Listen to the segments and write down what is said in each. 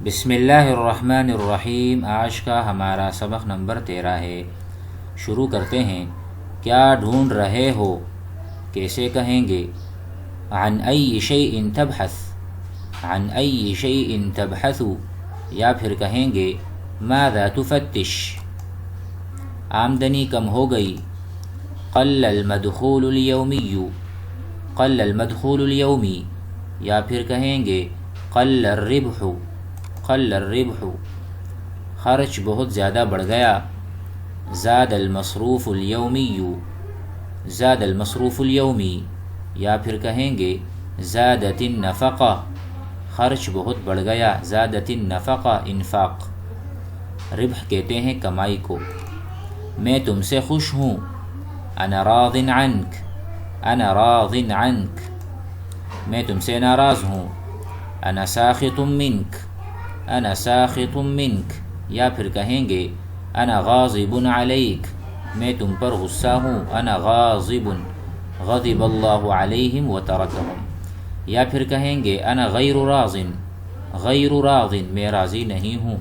بسم اللہ الرحمن الرحیم۔ آج کا ہمارا سبق نمبر 13 ہے۔ شروع کرتے ہیں۔ کیا ڈھونڈ رہے ہو کیسے کہیں گے؟ عن ای شیء تبحث، عن ای شیء تبحث، یا پھر کہیں گے ماذا تفتش، آمدنی کم ہو گئی۔ قل المدخول الیومی، قل المدخول الیومی، یا پھر کہیں گے قل الربح، قل الربح، خرچ بہت زیادہ بڑھ گیا۔ زاد المصروف الیومی، زاد المصروف الیومی، یا پھر کہیں گے زادت النفقہ، خرچ بہت بڑھ گیا۔ زادت النفقہ، انفاق۔ ربح کہتے ہیں کمائی کو۔ میں تم سے خوش ہوں، انا راض عنک، انا راض عنک، میں تم سے ناراض ہوں۔ انا ساخط منک، انا ساخط منک، یا پھر کہیں گے انا غاضب علیک، میں تم پر غصہ ہوں۔ انا غاضب، غضب اللہ علیہم وترکہم، یا پھر کہیں گے انا غیر راض، غیر راض، میں راضی نہیں ہوں،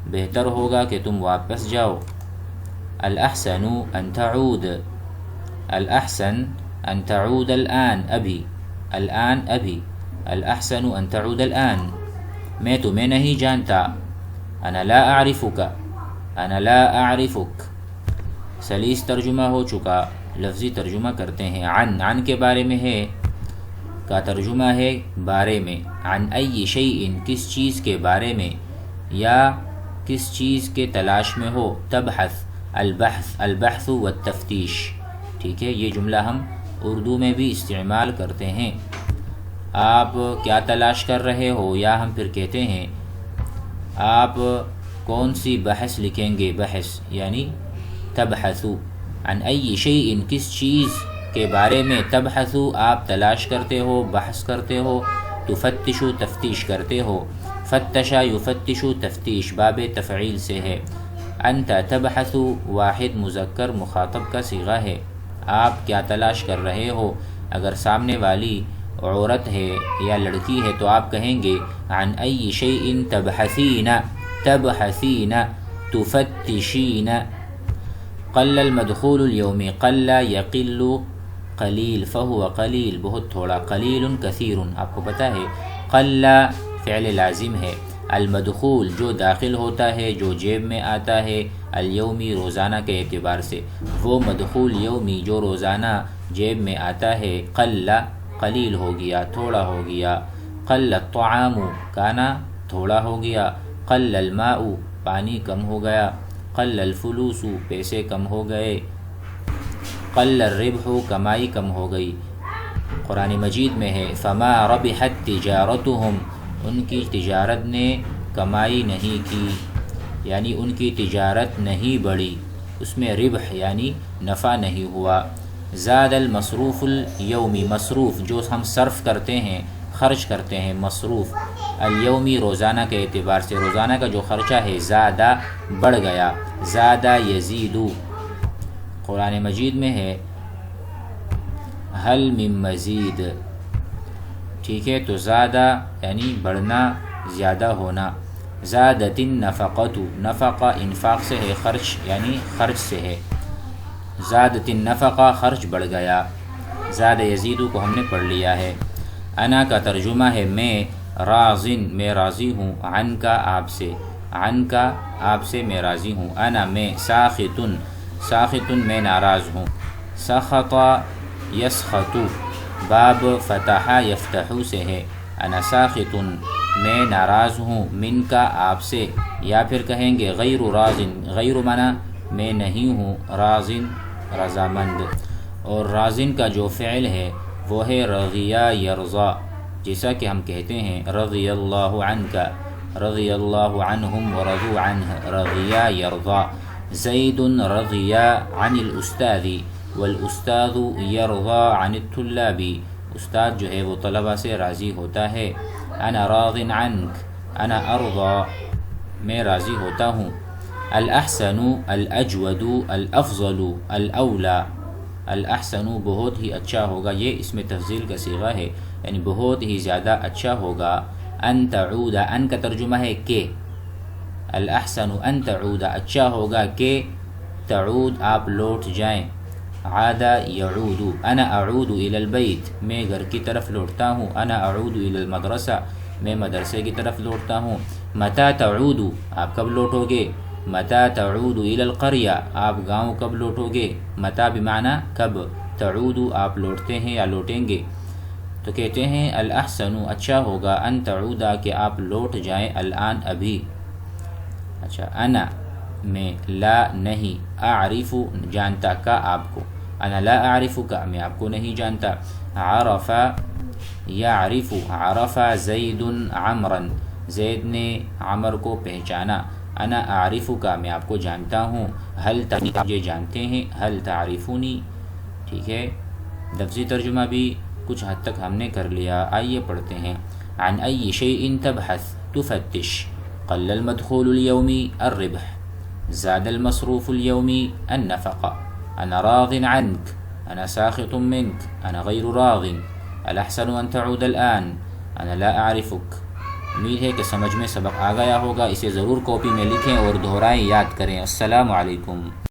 بہتر ہوگا کہ تم واپس جاؤ۔ الاحسن ان تعود، الاحسن ان تعود الآن، ابھی، الآن ابھی۔ الاحسن ان تعود الآن، میں تمہیں نہیں جانتا۔ انا لا اعرفک، انا لا اعرفک۔ سلیس ترجمہ ہو چکا، لفظی ترجمہ کرتے ہیں۔ عن کے بارے میں ہے کا ترجمہ ہے بارے میں۔ عن ای شیء، کس چیز کے بارے میں، یا کس چیز کے تلاش میں ہو۔ تبحث، البحث، البحث والتفتیش، ٹھیک ہے۔ یہ جملہ ہم اردو میں بھی استعمال کرتے ہیں۔ آپ کیا تلاش کر رہے ہو، یا ہم پھر کہتے ہیں آپ کون سی بحث لکھیں گے، بحث یعنی تبحثو۔ عن ای شیء، کس چیز کے بارے میں، تبحثو، آپ تلاش کرتے ہو، بحث کرتے ہو۔ تفتشو، تفتیش کرتے ہو۔ فتشا یفتشو، تفتیش باب تفعیل سے ہے۔ انت تبحث، واحد مذکر مخاطب کا صیغہ ہے۔ آپ کیا تلاش کر رہے ہو، اگر سامنے والی عورت ہے یا لڑکی ہے تو آپ کہیں گے عن ای شیء تبحثین، تبحثین، تفتشین۔ قل المدخول اليومی، قل یقل قلیل، فہو قلیل، بہت تھوڑا۔ قلیل کثیر، آپ کو پتہ ہے قل فعل لازم ہے۔ المدخول جو داخل ہوتا ہے، جو جیب میں آتا ہے، الیومی روزانہ کے اعتبار سے، وہ مدخول یومی جو روزانہ جیب میں آتا ہے۔ قل قلیل ہو گیا، تھوڑا ہو گیا۔ قل الطعام، کھانا تھوڑا ہو گیا۔ قل الماء، پانی کم ہو گیا۔ قل الفلوس، پیسے کم ہو گئے۔ قل الربح، کمائی کم ہو گئی۔ قرآن مجید میں ہے فما ربحت تجارتهم، ان کی تجارت نے کمائی نہیں کی، یعنی ان کی تجارت نہیں بڑھی، اس میں ربح یعنی نفع نہیں ہوا۔ زاد المصروف الیومی، مصروف جو ہم صرف کرتے ہیں، خرچ کرتے ہیں، مصروف۔ الیومی روزانہ کے اعتبار سے، روزانہ کا جو خرچہ ہے، زادہ بڑھ گیا۔ زادہ یزید، قرآن مجید میں ہے حل من مزید، ٹھیک ہے۔ تو زادہ یعنی بڑھنا، زیادہ ہونا۔ زادت النفقۃ، نفقہ انفاق سے ہے، خرچ یعنی خرچ سے ہے۔ زادت النفقہ، خرچ بڑھ گیا۔ زاد یزید کو ہم نے پڑھ لیا ہے۔ انا کا ترجمہ ہے میں، راضن، میں راضی ہوں، عن کا آپ سے، عن کا آپ سے میں راضی ہوں۔ انا میں، ساخط، ساخط میں ناراض ہوں۔ سخط یسخط، باب فتح یفتح سے ہے۔ انا ساخط، میں ناراض ہوں، من کا آپ سے، یا پھر کہیں گے غیر راض، غیر منا میں نہیں ہوں، راض رضامند۔ اور راضن کا جو فعل ہے وہ ہے رضیا یرضا، جیسا کہ ہم کہتے ہیں رضی اللہ عنک، رضی اللہ عنہم ورضوا عنہ، رضیا یرضا۔ زید رضی عن الاستاذ، والاستاذ یرضى عن الطلاب، استاد جو ہے وہ طلبہ سے راضی ہوتا ہے۔ انا راض عنک، انا ارضى، میں راضی ہوتا ہوں۔ الاحسن، الاجود، الافضل، الاولی۔ الاحسن بہت ہی اچھا ہوگا، یہ اس میں تفضیل کا صیغہ ہے، یعنی بہت ہی زیادہ اچھا ہوگا۔ ان تعود، ان کا ترجمہ ہے کہ، الاحسن ان تعود اچھا ہوگا کہ، تعود آپ لوٹ جائیں، عاد یعود، انا اعود الى البیت میں گھر کی طرف لوٹتا ہوں، انا اعود الى المدرسہ میں مدرسے کی طرف لوٹتا ہوں، متى تعود آپ کب لوٹو گے، متى تعود الى القریہ آپ گاؤں کب لوٹو گے، متى بمعنی کب، تعود آپ لوٹتے ہیں یا لوٹیں گے، تو کہتے ہیں الاحسن اچھا ہوگا، ان تعود کہ آپ لوٹ جائیں، الان ابھی۔ اچھا، انا میں لا نہیں، اعرف جانتا کا آپ کو، انا لا اعرف کا میں آپ کو نہیں جانتا، عرف یعرف، عرف زید عمرا زید نے عمر کو پہچانا، انا اعرف کا میں آپ کو جانتا ہوں، هل مجھے جانتے ہیں، هل تعرفونی، ٹھیک ہے۔ لفظی ترجمہ بھی کچھ حد تک ہم نے کر لیا، آئیے پڑھتے ہیں۔ عن ای شیء تبحث تفتش، قل المدخول اليومی الربح، زاد المصروف اليومی النفقة، انا راض عنك، انا ساخط منك، انا غیر راض، الاحسن ان تعود الآن، انا لا اعرفك۔ امید ہے کہ سمجھ میں سبق آ گیا ہوگا، اسے ضرور کاپی میں لکھیں اور دہرائیں، یاد کریں۔ السلام علیکم۔